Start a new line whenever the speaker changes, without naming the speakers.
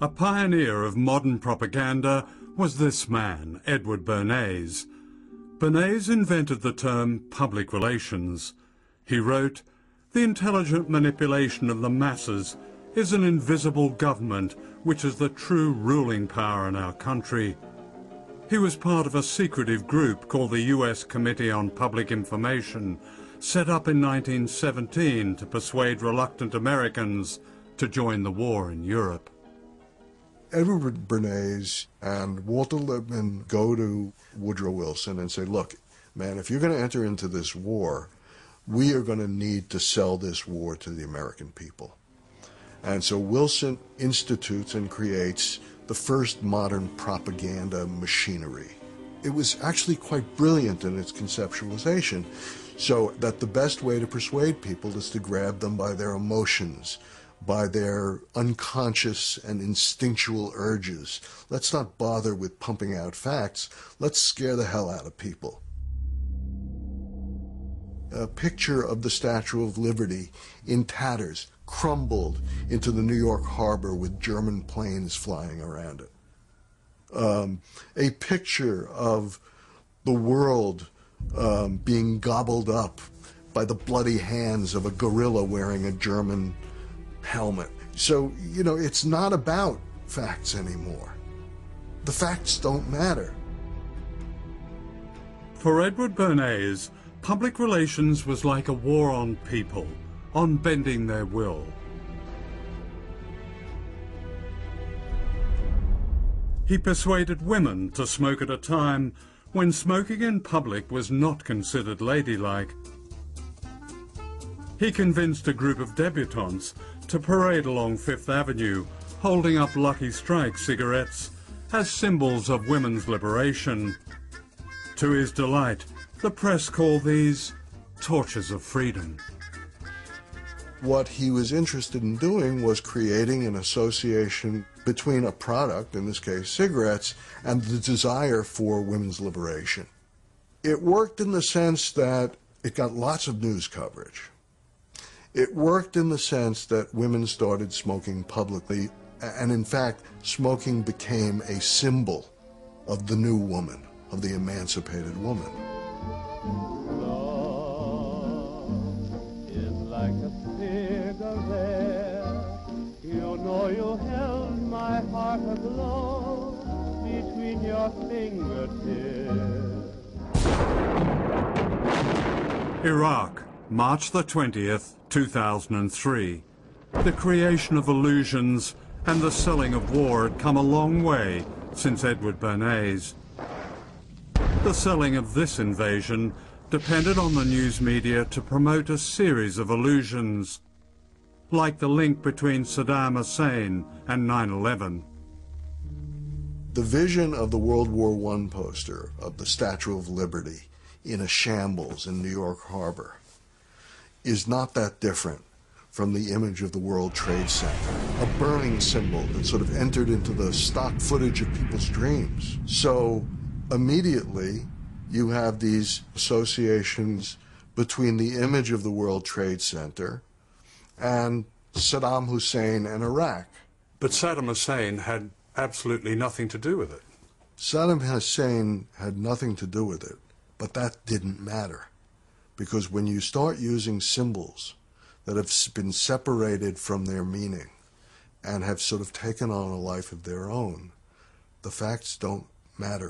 A pioneer of modern propaganda was this man, Edward Bernays. Bernays invented the term public relations. He wrote, "The intelligent manipulation of the masses is an invisible government which is the true ruling power in our country." He was part of a secretive group called the U.S. Committee on Public Information, set up in 1917 to persuade reluctant Americans to join the war in Europe.
Edward Bernays and Walter Lippmann go to Woodrow Wilson and say, look, man, if you're going to enter into this war, we are going to need to sell this war to the American people. And so Wilson institutes and creates the first modern propaganda machinery. It was actually quite brilliant in its conceptualization, so that the best way to persuade people is to grab them by their emotions, by their unconscious and instinctual urges. Let's not bother with pumping out facts. Let's scare the hell out of people. A picture of the Statue of Liberty in tatters, crumbled into the New York harbor with German planes flying around it. A picture of the world being gobbled up by the bloody hands of a gorilla wearing a German helmet. So, you know, it's not about facts anymore. The facts don't matter.
For Edward Bernays, public relations was like a war on people, on bending their will. He persuaded women to smoke at a time when smoking in public was not considered ladylike. He convinced a group of debutantes to parade along Fifth Avenue, holding up Lucky Strike cigarettes as symbols of women's liberation. To his delight, the press called these torches of freedom.
What he was interested in doing was creating an association between a product, in this case cigarettes, and the desire for women's liberation. It worked in the sense that it got lots of news coverage. It worked in the sense that women started smoking publicly, and in fact, smoking became a symbol of the new woman, of the emancipated woman.
Love is like a cigarette. You know you held my heart aglow between your fingertips.
Iraq, March the 20th, 2003. The creation of illusions and the selling of war had come a long way since Edward Bernays. The selling of this invasion depended on the news media to promote a series of illusions, like the link between Saddam Hussein and 9/11.
The vision of the World War I poster of the Statue of Liberty in a shambles in New York Harbor is not that different from the image of the World Trade Center, a burning symbol that sort of entered into the stock footage of people's dreams. So immediately you have these associations between the image of the World Trade Center and Saddam Hussein and Iraq.
But Saddam Hussein had absolutely nothing to do with it.
Saddam Hussein had nothing to do with it, but that didn't matter. Because when you start using symbols that have been separated from their meaning and have sort of taken on a life of their own, the facts don't matter.